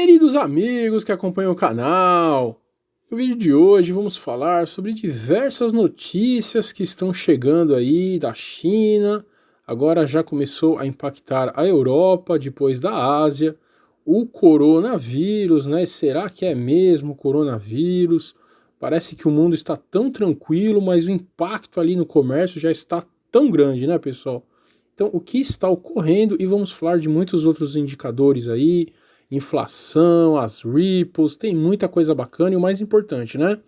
Queridos amigos que acompanham o canal, no vídeo de hoje vamos falar sobre diversas notícias que estão chegando aí da China, agora já começou a impactar a Europa, depois da Ásia, o coronavírus, né? Será que é mesmo coronavírus? Parece que o mundo está tão tranquilo, mas o impacto ali no comércio já está tão grande, né, pessoal? Então, o que está ocorrendo? E vamos falar de muitos outros indicadores aí, inflação, as ripples, tem muita coisa bacana e o mais importante, né?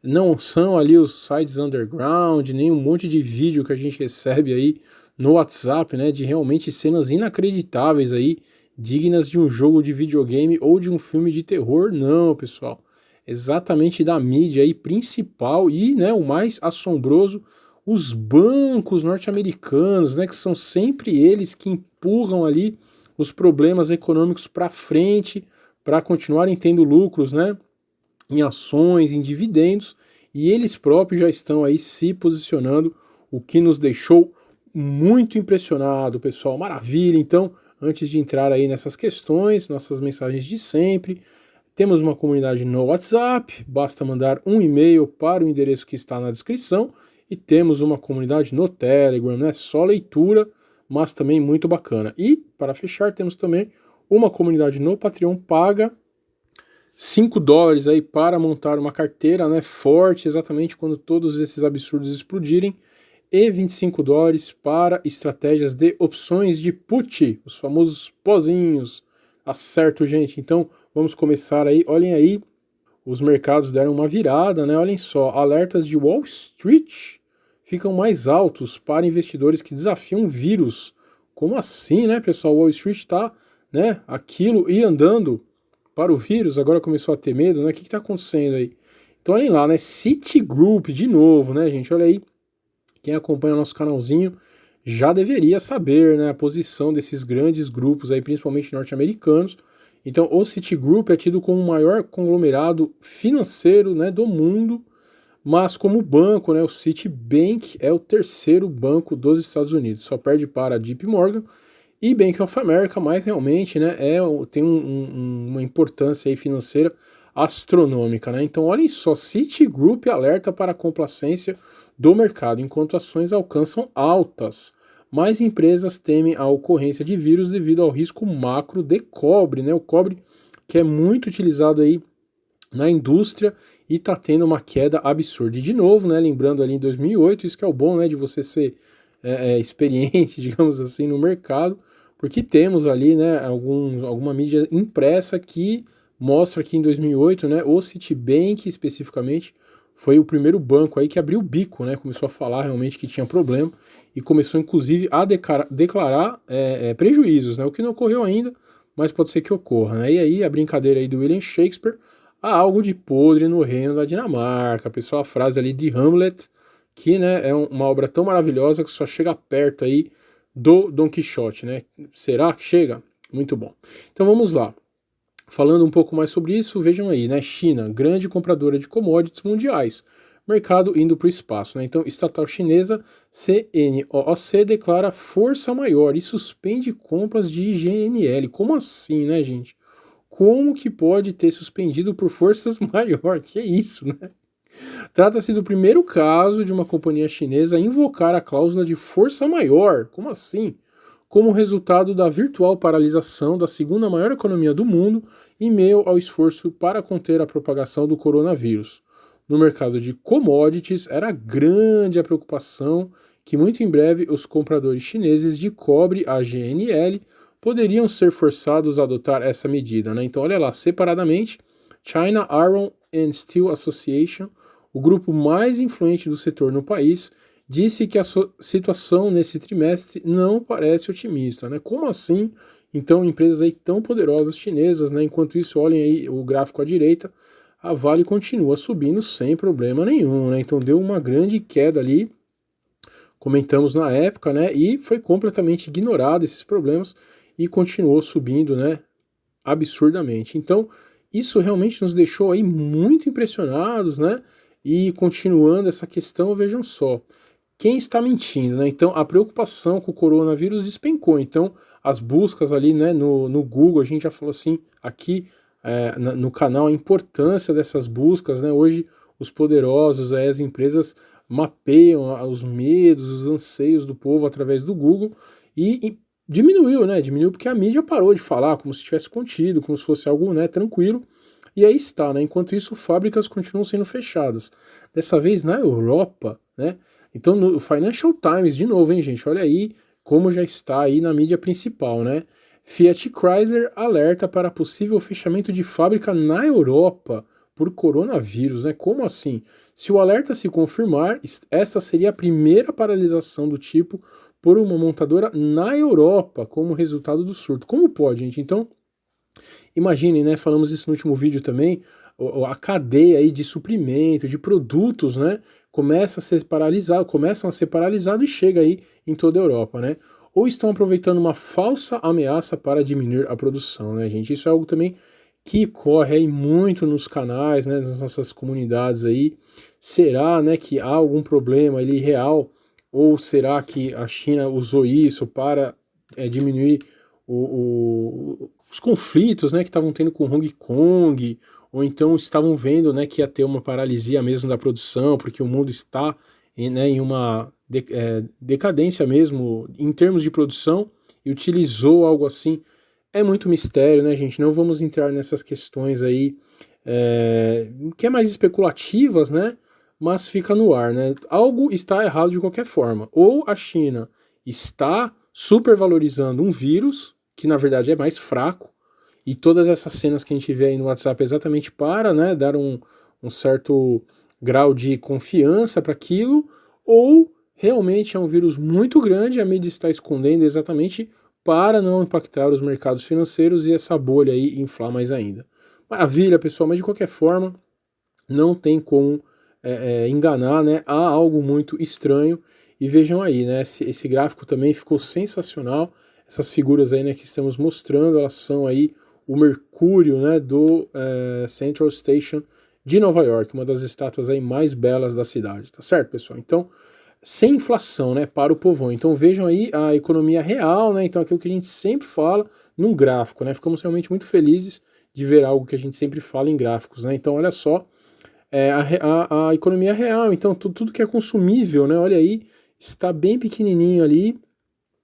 Não são ali os sites underground, nem um monte de vídeo que a gente recebe aí no WhatsApp, né? De realmente cenas inacreditáveis aí, dignas de um jogo de videogame ou de um filme de terror, não, pessoal. Exatamente da mídia aí principal e, né, o mais assombroso, os bancos norte-americanos, né, que são sempre eles que empurram ali os problemas econômicos para frente, para continuarem tendo lucros, né, em ações, em dividendos, e eles próprios já estão aí se posicionando, o que nos deixou muito impressionado, pessoal. Maravilha. Então, antes de entrar aí nessas questões, nossas mensagens de sempre, temos uma comunidade no WhatsApp, basta mandar um e-mail para o endereço que está na descrição, e temos uma comunidade no Telegram, né? Só leitura, mas também muito bacana. E, para fechar, temos também uma comunidade no Patreon paga, $5 aí para montar uma carteira, né, forte, exatamente quando todos esses absurdos explodirem, e $25 para estratégias de opções de put, os famosos pozinhos. Acerto, gente? Então, vamos começar aí. Olhem aí, os mercados deram uma virada, né? Olhem só, alertas de Wall Street ficam mais altos para investidores que desafiam vírus. Como assim, né, pessoal? Wall Street está, né, aquilo e andando para o vírus, agora começou a ter medo, né? O que está acontecendo aí? Então, olhem lá, né? Citigroup, de novo, né, gente? Olha aí, quem acompanha o nosso canalzinho já deveria saber, né, a posição desses grandes grupos aí, principalmente norte-americanos. Então, o Citigroup é tido como o maior conglomerado financeiro, né, do mundo, mas como banco, né, o Citibank é o terceiro banco dos Estados Unidos, só perde para a JP Morgan e Bank of America, mas realmente, né, tem uma importância aí financeira astronômica, né? Então, olhem só, Citigroup alerta para a complacência do mercado, enquanto ações alcançam altas. Mais empresas temem a ocorrência de vírus devido ao risco macro de cobre, né? O cobre que é muito utilizado aí na indústria e está tendo uma queda absurda. E de novo, né, lembrando ali em 2008, isso que é o bom, né, de você ser experiente, digamos assim, no mercado, porque temos ali, né, alguma mídia impressa que mostra que em 2008, né, o Citibank especificamente foi o primeiro banco aí que abriu o bico, né, começou a falar realmente que tinha problema e começou inclusive a declarar prejuízos, né, o que não ocorreu ainda, mas pode ser que ocorra, né? E aí a brincadeira aí do William Shakespeare, há algo de podre no reino da Dinamarca, pessoal, a frase ali de Hamlet, que, né, é uma obra tão maravilhosa que só chega perto aí do Dom Quixote, né? Será que chega? Muito bom. Então vamos lá. Falando um pouco mais sobre isso, vejam aí, né? China, grande compradora de commodities mundiais. Mercado indo para o espaço, né? Então, estatal chinesa CNOOC declara força maior e suspende compras de GNL. Como assim, né, gente? Como que pode ter suspendido por forças maior? Que é isso, né? Trata-se do primeiro caso de uma companhia chinesa invocar a cláusula de força maior. Como assim? Como resultado da virtual paralisação da segunda maior economia do mundo em meio ao esforço para conter a propagação do coronavírus. No mercado de commodities, era grande a preocupação que muito em breve os compradores chineses de cobre, a GNL, poderiam ser forçados a adotar essa medida, né? Então, olha lá, separadamente, China Iron and Steel Association, o grupo mais influente do setor no país, disse que a situação nesse trimestre não parece otimista, né? Como assim? Então, empresas aí tão poderosas chinesas, né? Enquanto isso, olhem aí o gráfico à direita, a Vale continua subindo sem problema nenhum, né? Então, deu uma grande queda ali, comentamos na época, né? E foi completamente ignorado esses problemas e continuou subindo, né? Absurdamente. Então, isso realmente nos deixou aí muito impressionados, né? E continuando essa questão, vejam só, quem está mentindo, né? Então, a preocupação com o coronavírus despencou. Então, as buscas ali, né, no Google, a gente já falou assim, aqui no canal a importância dessas buscas, né? Hoje os poderosos, as empresas mapeiam os medos, os anseios do povo através do Google e diminuiu, né? Diminuiu porque a mídia parou de falar, como se tivesse contido, como se fosse algo, né, tranquilo. E aí está, né? Enquanto isso, fábricas continuam sendo fechadas. Dessa vez na Europa, né? Então, no Financial Times, de novo, hein, gente? Olha aí como já está aí na mídia principal, né? Fiat Chrysler alerta para possível fechamento de fábrica na Europa por coronavírus, né? Como assim? Se o alerta se confirmar, esta seria a primeira paralisação do tipo por uma montadora na Europa como resultado do surto. Como pode, gente? Então, imaginem, né? Falamos isso no último vídeo também, a cadeia aí de suprimento, de produtos, né? Começam a ser paralisados e chega aí em toda a Europa, né? Ou estão aproveitando uma falsa ameaça para diminuir a produção, né, gente? Isso é algo também que corre aí muito nos canais, né, nas nossas comunidades aí. Será, né, que há algum problema ali real? Ou será que a China usou isso para diminuir os conflitos, né, que estavam tendo com Hong Kong, ou então estavam vendo, né, que ia ter uma paralisia mesmo da produção, porque o mundo está em uma decadência mesmo em termos de produção, e utilizou algo assim. É muito mistério, né, gente? Não vamos entrar nessas questões aí, que é mais especulativas, né? Mas fica no ar, né? Algo está errado de qualquer forma. Ou a China está supervalorizando um vírus, que na verdade é mais fraco, e todas essas cenas que a gente vê aí no WhatsApp é exatamente para, né, dar um certo grau de confiança para aquilo, ou realmente é um vírus muito grande, a mídia está escondendo exatamente para não impactar os mercados financeiros e essa bolha aí inflar mais ainda. Maravilha, pessoal, mas de qualquer forma, não tem como enganar, né? Há algo muito estranho. E vejam aí, né? Esse gráfico também ficou sensacional. Essas figuras aí, né, que estamos mostrando, elas são aí o Mercúrio, né, do Central Station de Nova York, uma das estátuas aí mais belas da cidade, tá certo, pessoal? Então, sem inflação, né, para o povão. Então vejam aí a economia real, né? Então aquilo que a gente sempre fala num gráfico, né? Ficamos realmente muito felizes de ver algo que a gente sempre fala em gráficos, né? Então olha só, a economia real, então tudo que é consumível, né? Olha aí, está bem pequenininho ali,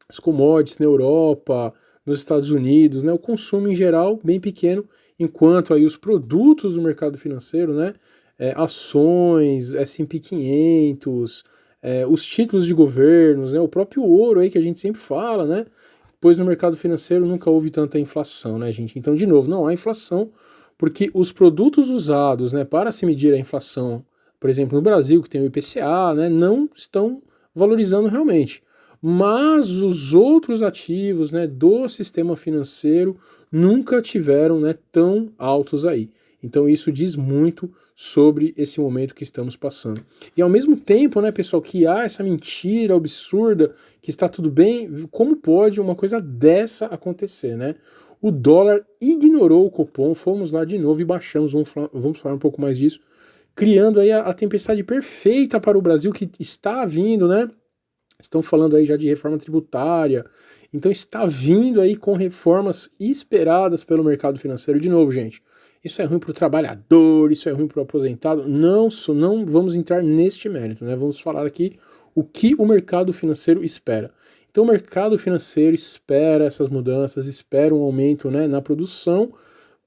as commodities na Europa, nos Estados Unidos, né? O consumo em geral bem pequeno, enquanto aí os produtos do mercado financeiro, né? Ações, S&P 500, os títulos de governos, né? O próprio ouro aí que a gente sempre fala, né? Pois no mercado financeiro nunca houve tanta inflação, né, gente? Então, de novo, não há inflação, porque os produtos usados, né, para se medir a inflação, por exemplo, no Brasil, que tem o IPCA, né, não estão valorizando realmente. Mas os outros ativos, né, do sistema financeiro nunca tiveram, né, tão altos aí. Então isso diz muito sobre esse momento que estamos passando. E ao mesmo tempo, né, pessoal, que há essa mentira absurda que está tudo bem, como pode uma coisa dessa acontecer, né? O dólar ignorou o Copom, fomos lá de novo e baixamos, vamos falar um pouco mais disso, criando aí a tempestade perfeita para o Brasil que está vindo, né? Estão falando aí já de reforma tributária, então está vindo aí com reformas esperadas pelo mercado financeiro. De novo, gente, isso é ruim para o trabalhador, isso é ruim para o aposentado, não vamos entrar neste mérito, né? Vamos falar aqui o que o mercado financeiro espera. Então o mercado financeiro espera essas mudanças, espera um aumento, né, na produção,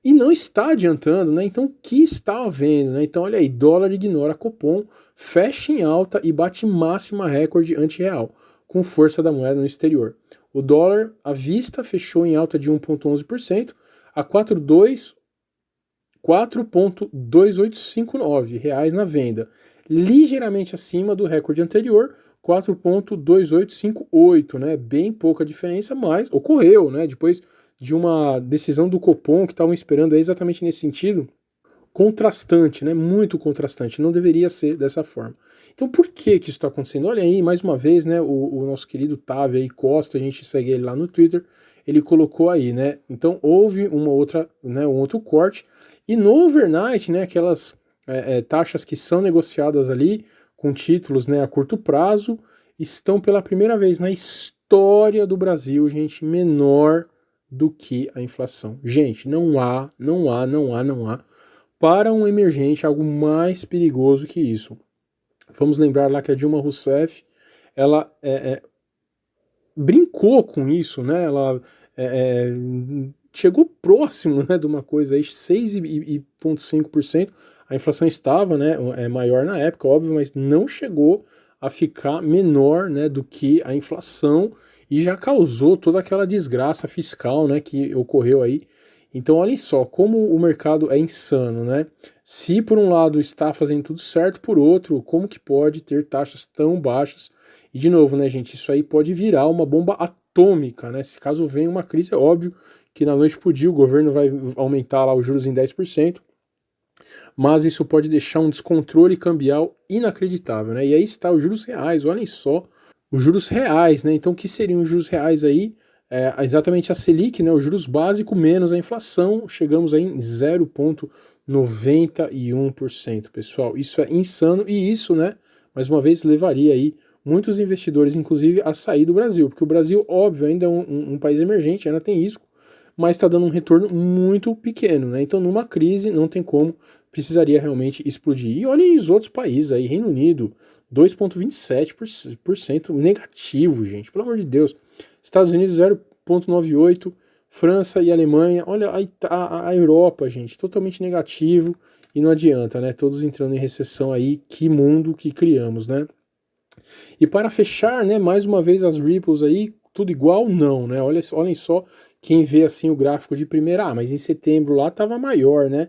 e não está adiantando, né? Então o que está havendo, né? Então olha aí, dólar ignora Copom, fecha em alta e bate máxima recorde antirreal, com força da moeda no exterior. O dólar à vista fechou em alta de 1,11% a 4,2859 reais na venda, ligeiramente acima do recorde anterior, 4,2858, né? Bem pouca diferença, mas ocorreu, né? Depois de uma decisão do Copom que estavam esperando exatamente nesse sentido, contrastante, né? Muito contrastante. Não deveria ser dessa forma. Então, por que isso está acontecendo? Olha aí, mais uma vez, né? O nosso querido Távio aí, Costa, a gente segue ele lá no Twitter, ele colocou aí, né? Então, houve uma outra, né? Um outro corte. E no overnight, né? Aquelas taxas que são negociadas ali com títulos, né? A curto prazo, estão pela primeira vez na história do Brasil, gente, menor do que a inflação. Gente, não há para um emergente algo mais perigoso que isso. Vamos lembrar lá que a Dilma Rousseff, ela brincou com isso, né? Ela chegou próximo, né, de uma coisa aí, 6,5%. A inflação estava, né, maior na época, óbvio, mas não chegou a ficar menor, né, do que a inflação e já causou toda aquela desgraça fiscal, né, que ocorreu aí. Então, olhem só, como o mercado é insano, né? Se por um lado está fazendo tudo certo, por outro, como que pode ter taxas tão baixas? E de novo, né, gente, isso aí pode virar uma bomba atômica, né? Se caso venha uma crise, é óbvio que na noite pro dia o governo vai aumentar lá os juros em 10%, mas isso pode deixar um descontrole cambial inacreditável, né? E aí está os juros reais, olhem só, os juros reais, né? Então, o que seriam os juros reais aí? Exatamente a Selic, né? Os juros básicos menos a inflação, chegamos aí em 0,91%, pessoal. Isso é insano e isso, né? Mais uma vez, levaria aí muitos investidores, inclusive, a sair do Brasil, porque o Brasil, óbvio, ainda é um país emergente, ainda tem risco, mas está dando um retorno muito pequeno, né? Então, numa crise, não tem como, precisaria realmente explodir. E olhem os outros países aí, Reino Unido, 2,27% negativo, gente, pelo amor de Deus. Estados Unidos, 0,98%, França e Alemanha, olha a Europa, gente, totalmente negativo, e não adianta, né? Todos entrando em recessão aí, que mundo que criamos, né? E para fechar, né, mais uma vez as ripples aí, tudo igual? Não, né? Olhem só, quem vê assim o gráfico de primeira, mas em setembro lá estava maior, né?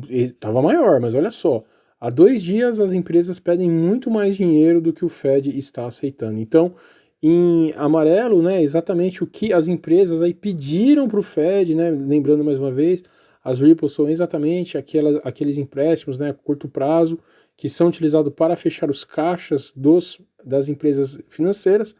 Estava maior, mas olha só, há 2 dias as empresas pedem muito mais dinheiro do que o Fed está aceitando. Então, em amarelo, né, exatamente o que as empresas aí pediram para o Fed, né? Lembrando mais uma vez, as ripples são exatamente aqueles empréstimos, né, a curto prazo, que são utilizados para fechar os caixas das empresas financeiras.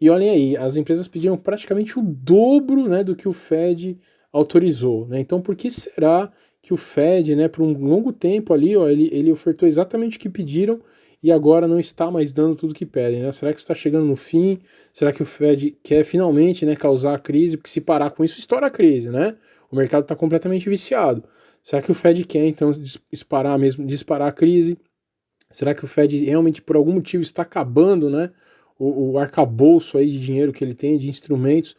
E olhem aí, as empresas pediram praticamente o dobro, né, do que o Fed autorizou, né? Então, por que será que o Fed, né, por um longo tempo ali, ó, ele ofertou exatamente o que pediram e agora não está mais dando tudo que pedem, né? Será que está chegando no fim? Será que o Fed quer finalmente, né, causar a crise? Porque se parar com isso, estoura a crise, né? O mercado está completamente viciado. Será que o Fed quer, então, disparar a crise? Será que o Fed realmente, por algum motivo, está acabando, né, o arcabouço aí de dinheiro que ele tem, de instrumentos?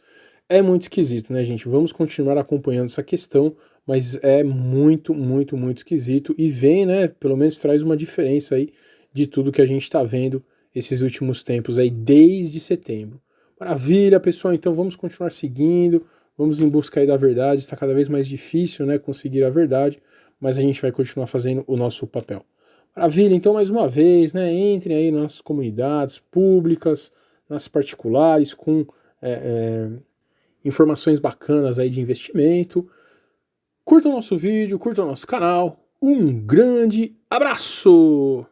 É muito esquisito, né, gente? Vamos continuar acompanhando essa questão, mas é muito, muito, muito esquisito e vem, né, pelo menos traz uma diferença aí de tudo que a gente está vendo esses últimos tempos aí, desde setembro. Maravilha, pessoal, então vamos continuar seguindo, vamos em busca aí da verdade, está cada vez mais difícil, né, conseguir a verdade, mas a gente vai continuar fazendo o nosso papel. Maravilha, então mais uma vez, né, entrem aí nas comunidades públicas, nas particulares, com informações bacanas aí de investimento. Curtam o nosso vídeo, curtam o nosso canal. Um grande abraço!